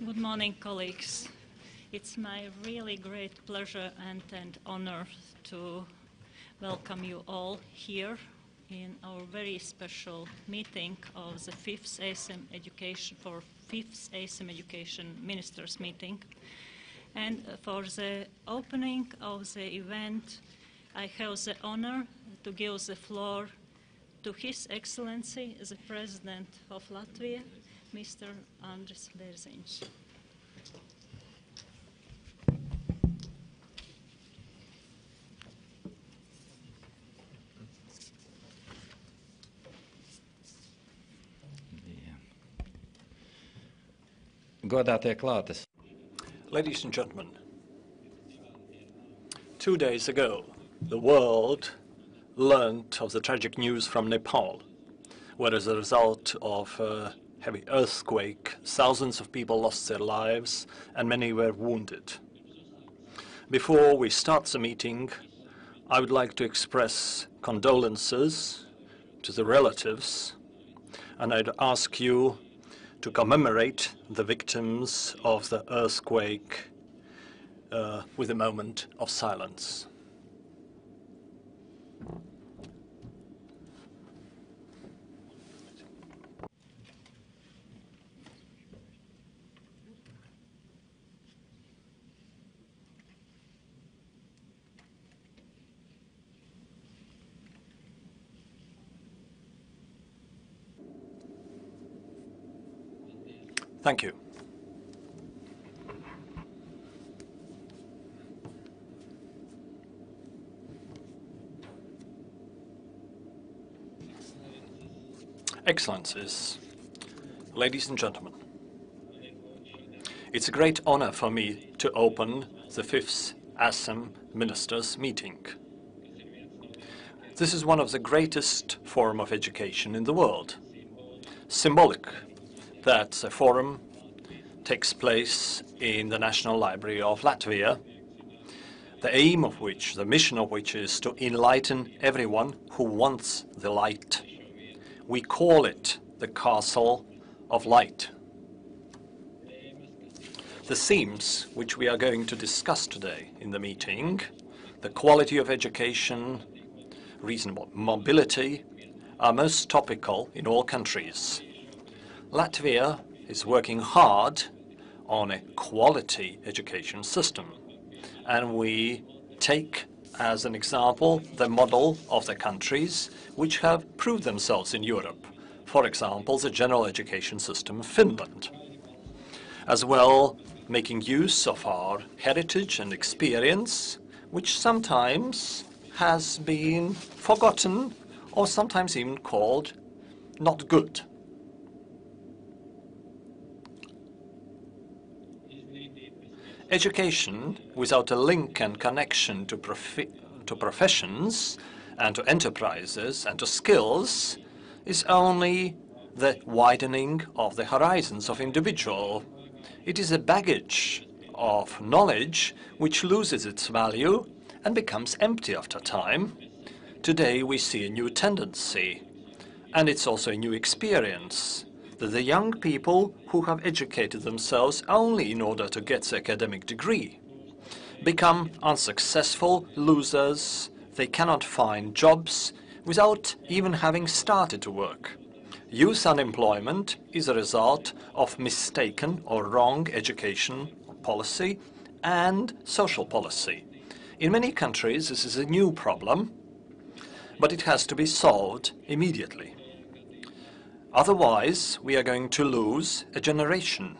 Good morning, colleagues. It's my really great pleasure and honor to welcome you all here in our very special meeting of the fifth ASEM Education Ministers meeting. And for the opening of the event, I have the honor to give the floor to His Excellency, the President of Latvia, Mr. Andris Bērziņš. Godātie klātes. Ladies and gentlemen, 2 days ago, the world learned of the tragic news from Nepal, where as a result of a heavy earthquake, thousands of people lost their lives and many were wounded. Before we start the meeting, I would like to express condolences to the relatives, and I'd ask you to commemorate the victims of the earthquake with a moment of silence. Thank you. Excellencies, ladies and gentlemen, it's a great honor for me to open the fifth ASEM Ministers meeting. This is one of the greatest forums of education in the world. Symbolic that the forum takes place in the National Library of Latvia, the aim of which, the mission of which is to enlighten everyone who wants the light. We call it the Castle of Light. The themes which we are going to discuss today in the meeting, the quality of education, reasonable mobility, are most topical in all countries. Latvia is working hard on a quality education system, and we take as an example the model of the countries which have proved themselves in Europe. For example, the general education system of Finland. As well, making use of our heritage and experience, which sometimes has been forgotten or sometimes even called not good. Education without a link and connection to professions and to enterprises and to skills is only the widening of the horizons of individual. It is a baggage of knowledge which loses its value and becomes empty after time. Today we see a new tendency, and it's also a new experience, that the young people who have educated themselves only in order to get the academic degree become unsuccessful losers. They cannot find jobs without even having started to work. Youth unemployment is a result of mistaken or wrong education policy and social policy. In many countries, this is a new problem, but it has to be solved immediately. Otherwise, we are going to lose a generation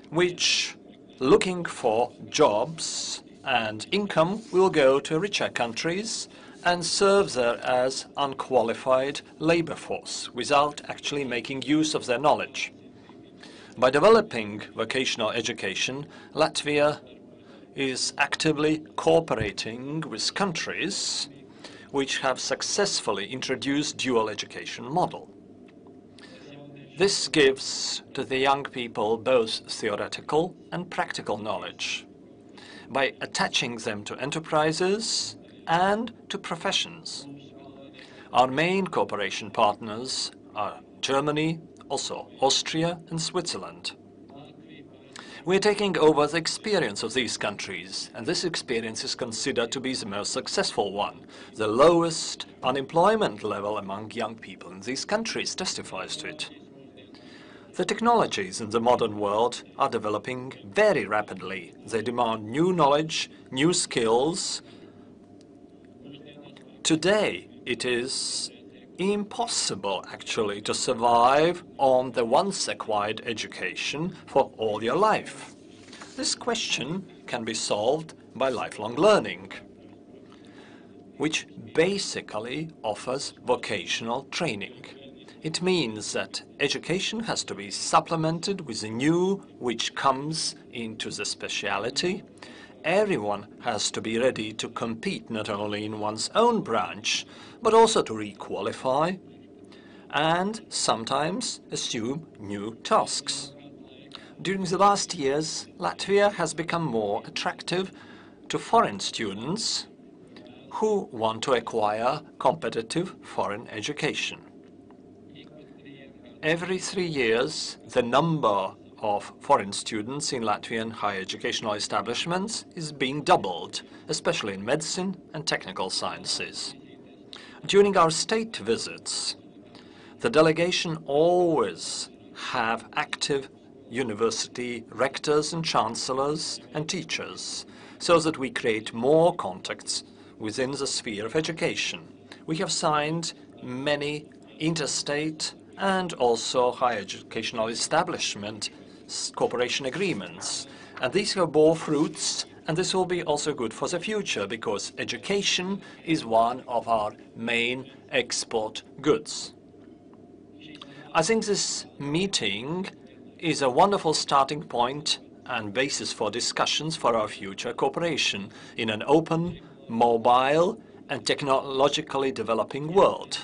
which, looking for jobs and income, will go to richer countries and serve there as unqualified labor force without actually making use of their knowledge. By developing vocational education, Latvia is actively cooperating with countries which have successfully introduced dual education model. This gives to the young people both theoretical and practical knowledge by attaching them to enterprises and to professions. Our main cooperation partners are Germany, also Austria and Switzerland. We're taking over the experience of these countries, and this experience is considered to be the most successful one. The lowest unemployment level among young people in these countries testifies to it. The technologies in the modern world are developing very rapidly. They demand new knowledge, new skills. Today, it is impossible, actually, to survive on the once acquired education for all your life. This question can be solved by lifelong learning, which basically offers vocational training. It means that education has to be supplemented with a new which comes into the speciality. Everyone has to be ready to compete not only in one's own branch, but also to re-qualify and sometimes assume new tasks. During the last years, Latvia has become more attractive to foreign students who want to acquire competitive foreign education. Every 3 years, the number of foreign students in Latvian higher educational establishments is being doubled, especially in medicine and technical sciences. During our state visits, the delegation always have active university rectors and chancellors and teachers, so that we create more contacts within the sphere of education. We have signed many interstate and also higher educational establishment cooperation agreements. And these have bore fruits, and this will be also good for the future, because education is one of our main export goods. I think this meeting is a wonderful starting point and basis for discussions for our future cooperation in an open, mobile, and technologically developing world.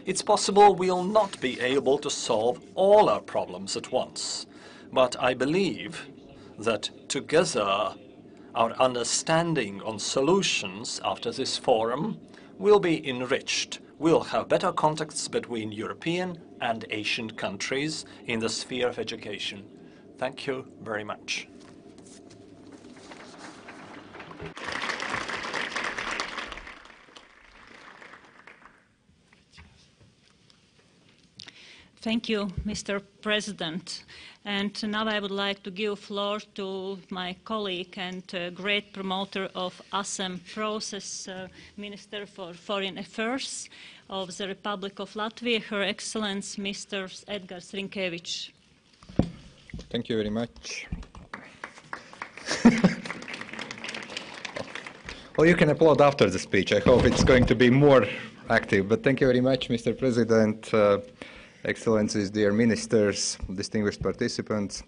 It's possible we'll not be able to solve all our problems at once, but I believe that together our understanding on solutions after this forum will be enriched. We'll have better contacts between European and Asian countries in the sphere of education. Thank you very much. Thank you, Mr. President. And now I would like to give floor to my colleague and great promoter of ASEM process, Minister for Foreign Affairs of the Republic of Latvia, Her Excellency Mr. Edgars Rinkēvičs. Thank you very much. Well, you can applaud after the speech. I hope it's going to be more active. But thank you very much, Mr. President. Excellencies, dear ministers, distinguished participants.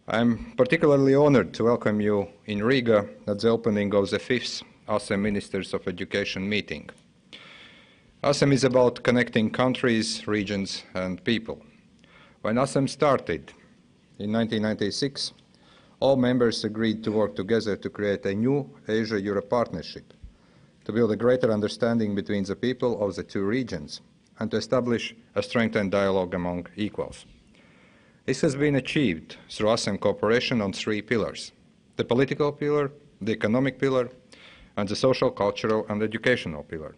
I'm particularly honored to welcome you in Riga at the opening of the 5th ASEM Ministers of Education meeting. ASEM is about connecting countries, regions, and people. When ASEM started in 1996, all members agreed to work together to create a new Asia-Europe partnership, to build a greater understanding between the people of the two regions, and to establish a strengthened dialogue among equals. This has been achieved through ASEM cooperation on 3 pillars: the political pillar, the economic pillar, and the social, cultural, and educational pillar.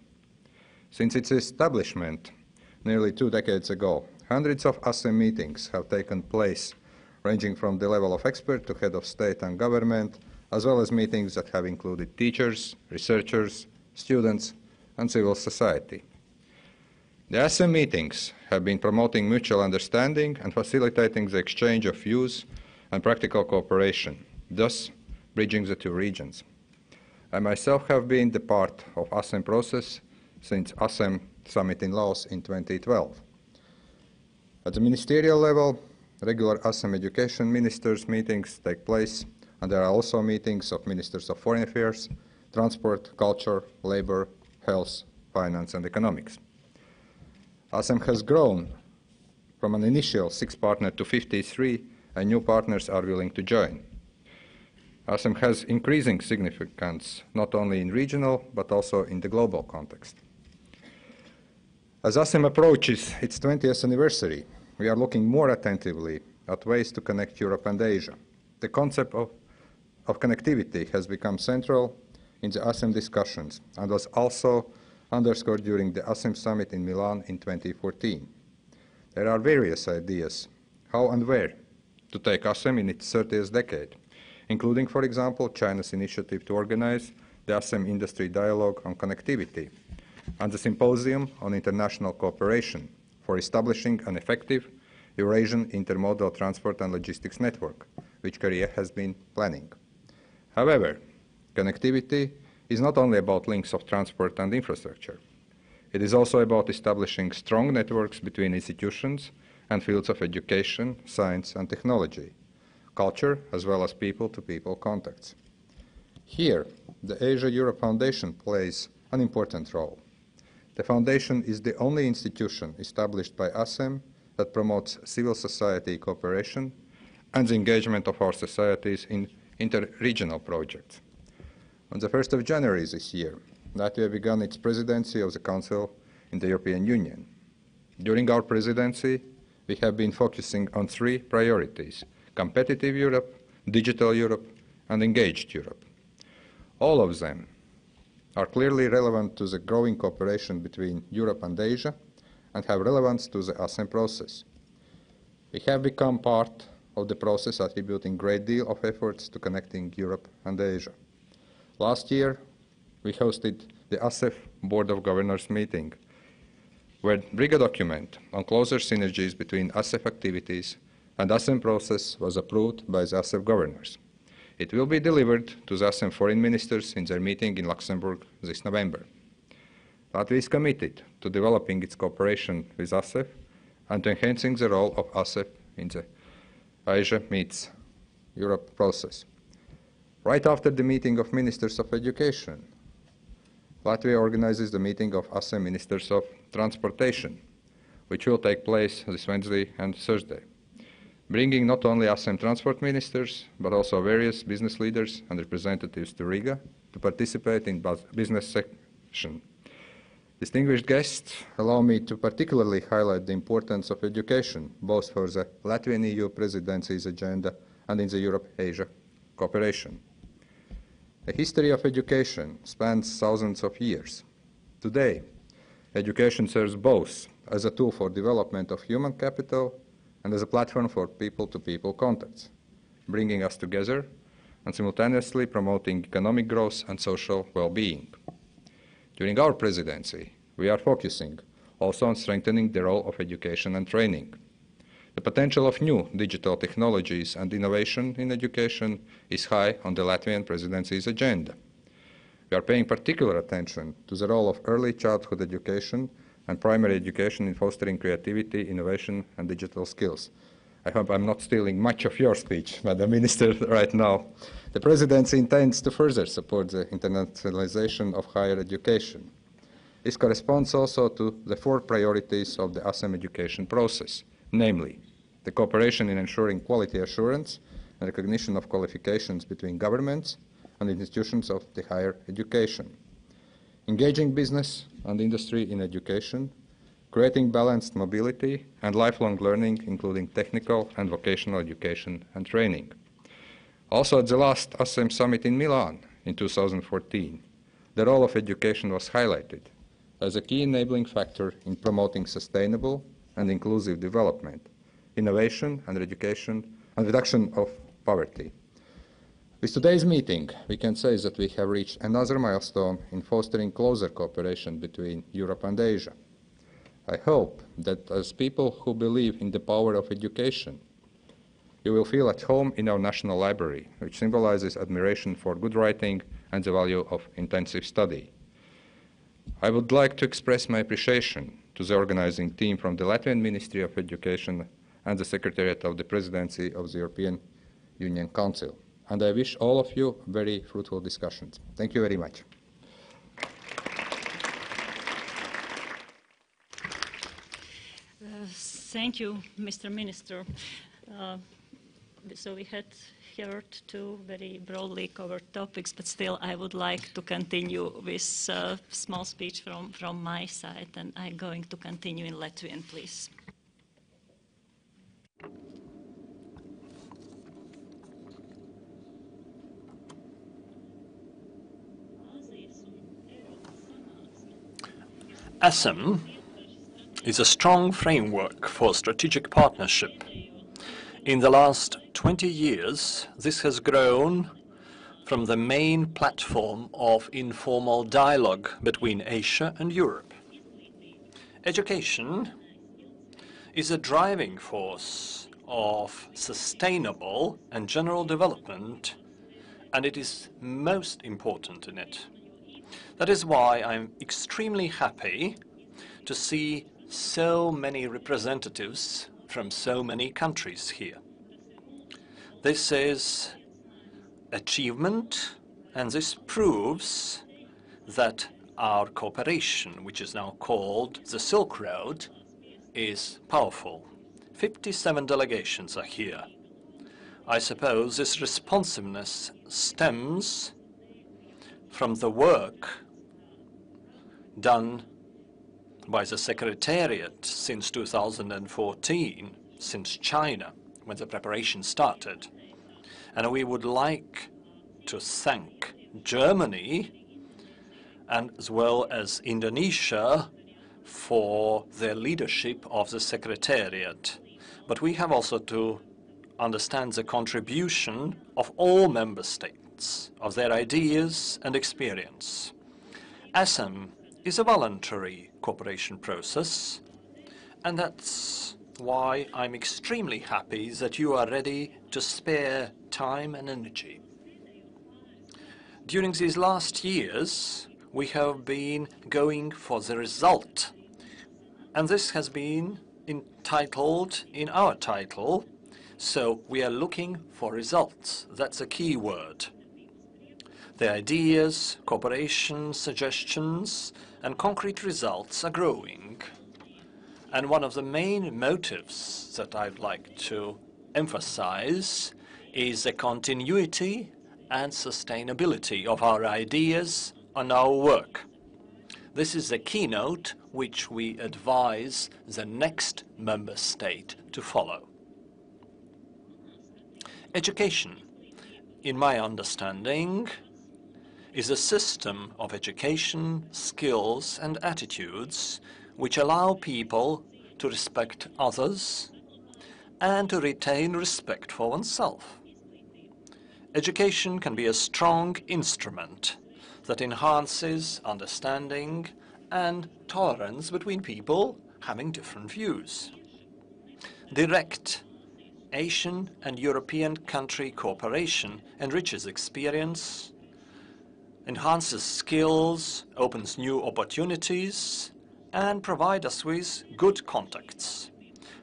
Since its establishment nearly 2 decades ago, hundreds of ASEM meetings have taken place, ranging from the level of expert to head of state and government, as well as meetings that have included teachers, researchers, students, and civil society. The ASEM meetings have been promoting mutual understanding and facilitating the exchange of views and practical cooperation, thus bridging the two regions. I myself have been the part of ASEM process since ASEM summit in Laos in 2012. At the ministerial level, regular ASEM education ministers' meetings take place, and there are also meetings of ministers of foreign affairs, transport, culture, labor, health, finance, and economics. ASEM has grown from an initial 6 partners to 53, and new partners are willing to join. ASEM has increasing significance not only in regional but also in the global context. As ASEM approaches its 20th anniversary, we are looking more attentively at ways to connect Europe and Asia. The concept of connectivity has become central in the ASEM discussions and was also underscored during the ASEM summit in Milan in 2014. There are various ideas how and where to take ASEM in its 30th decade, including, for example, China's initiative to organize the ASEM Industry Dialogue on Connectivity and the Symposium on International Cooperation for establishing an effective Eurasian intermodal transport and logistics network, which Korea has been planning. However, connectivity is not only about links of transport and infrastructure. It is also about establishing strong networks between institutions and fields of education, science, and technology, culture, as well as people-to-people contacts. Here, the Asia-Europe Foundation plays an important role. The Foundation is the only institution established by ASEM that promotes civil society cooperation and the engagement of our societies in inter-regional projects. On the 1st of January this year, Latvia began its presidency of the Council in the European Union. During our presidency, we have been focusing on 3 priorities: competitive Europe, digital Europe, and engaged Europe. All of them are clearly relevant to the growing cooperation between Europe and Asia and have relevance to the ASEM process. We have become part of the process, attributing a great deal of efforts to connecting Europe and Asia. Last year, we hosted the ASEF Board of Governors meeting, where the Riga document on closer synergies between ASEF activities and ASEM process was approved by the ASEF governors. It will be delivered to the ASEM foreign ministers in their meeting in Luxembourg this November. Latvia is committed to developing its cooperation with ASEF and to enhancing the role of ASEF in the Asia meets Europe process. Right after the meeting of Ministers of Education, Latvia organizes the meeting of ASEM Ministers of Transportation, which will take place this Wednesday and Thursday, bringing not only ASEM transport ministers, but also various business leaders and representatives to Riga to participate in business section. Distinguished guests, allow me to particularly highlight the importance of education, both for the Latvian EU presidency's agenda and in the Europe-Asia cooperation. The history of education spans thousands of years. Today, education serves both as a tool for development of human capital and as a platform for people-to-people contacts, bringing us together and simultaneously promoting economic growth and social well-being. During our presidency, we are focusing also on strengthening the role of education and training. The potential of new digital technologies and innovation in education is high on the Latvian presidency's agenda. We are paying particular attention to the role of early childhood education and primary education in fostering creativity, innovation, and digital skills. I hope I'm not stealing much of your speech, Madam Minister, right now. The presidency intends to further support the internationalization of higher education. This corresponds also to the 4 priorities of the ASEM education process, namely, the cooperation in ensuring quality assurance and recognition of qualifications between governments and institutions of the higher education, engaging business and industry in education, creating balanced mobility and lifelong learning, including technical and vocational education and training. Also, at the last ASEM summit in Milan in 2014, the role of education was highlighted as a key enabling factor in promoting sustainable and inclusive development, innovation and education, and reduction of poverty. With today's meeting, we can say that we have reached another milestone in fostering closer cooperation between Europe and Asia. I hope that as people who believe in the power of education, you will feel at home in our National Library, which symbolizes admiration for good writing and the value of intensive study. I would like to express my appreciation to the organizing team from the Latvian Ministry of Education and the Secretariat of the Presidency of the European Union Council. And I wish all of you very fruitful discussions. Thank you very much. Thank you, Mr. Minister. So we had heard 2 very broadly covered topics, but still I would like to continue with a small speech from my side, and I'm going to continue in Latvian, please. – ASEM is a strong framework for strategic partnership. In the last 20 years, this has grown from the main platform of informal dialogue between Asia and Europe. Education is a driving force of sustainable and general development, and it is most important in it. That is why I'm extremely happy to see so many representatives from so many countries here. This is achievement, and this proves that our cooperation, which is now called the Silk Road, is powerful. 57 delegations are here. I suppose this responsiveness stems from the work done by the Secretariat since 2014, since China, when the preparation started. And we would like to thank Germany and as well as Indonesia for their leadership of the Secretariat. But we have also to understand the contribution of all member states, of their ideas and experience. ASEM is a voluntary cooperation process, and that's why I'm extremely happy that you are ready to spare time and energy. During these last years, we have been going for the result, and this has been entitled in our title, so we are looking for results. That's a key word. The ideas, cooperation, suggestions, and concrete results are growing. And one of the main motives that I'd like to emphasize is the continuity and sustainability of our ideas and our work. This is the keynote which we advise the next member state to follow. Education, in my understanding, is a system of education, skills, and attitudes which allow people to respect others and to retain respect for oneself. Education can be a strong instrument that enhances understanding and tolerance between people having different views. Direct Asian and European country cooperation enriches experience, enhances skills, opens new opportunities, and provides us with good contacts.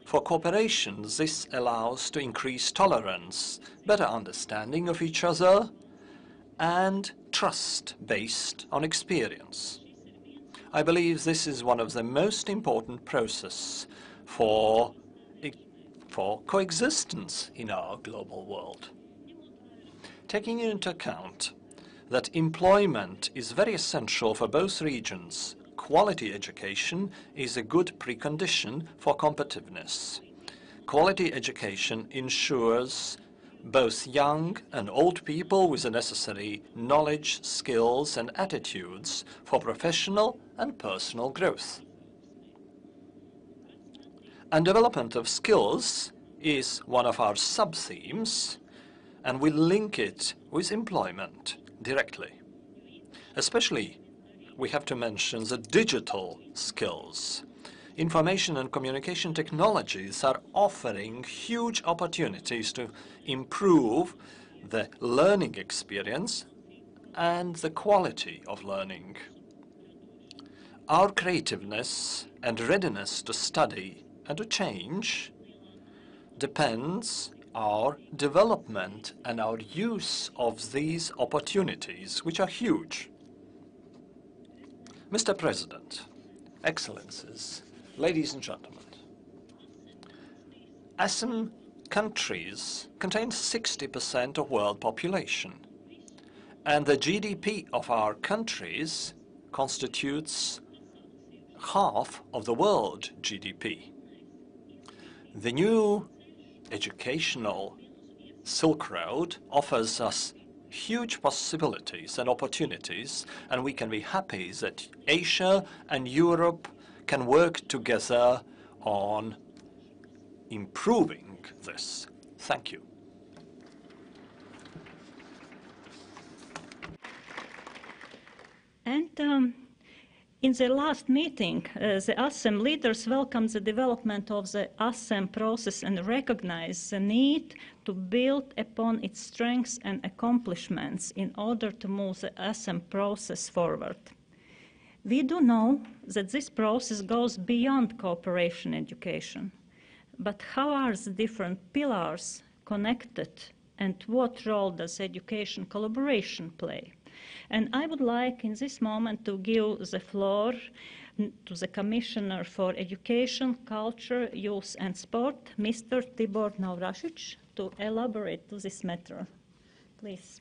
For cooperation, this allows to increase tolerance, better understanding of each other, and trust based on experience. I believe this is one of the most important processes for coexistence in our global world. Taking into account that employment is very essential for both regions, quality education is a good precondition for competitiveness. Quality education ensures both young and old people with the necessary knowledge, skills, and attitudes for professional and personal growth. And development of skills is one of our sub-themes, and we link it with employment directly. Especially, we have to mention the digital skills. Information and communication technologies are offering huge opportunities to improve the learning experience and the quality of learning. Our creativeness and readiness to study and to change depends our development and our use of these opportunities, which are huge. Mr. President, Excellencies, ladies and gentlemen, ASEM countries contain 60% of world population, and the GDP of our countries constitutes half of the world GDP. The new educational Silk Road offers us huge possibilities and opportunities, and we can be happy that Asia and Europe can work together on improving this. Thank you. And in the last meeting, the ASEM leaders welcomed the development of the ASEM process and recognized the need to build upon its strengths and accomplishments in order to move the ASEM process forward. We do know that this process goes beyond cooperation education, but how are the different pillars connected and what role does education collaboration play? And I would like in this moment to give the floor to the Commissioner for Education, Culture, Youth and Sport, Mr. Tibor Navracsics, to elaborate to this matter. Please.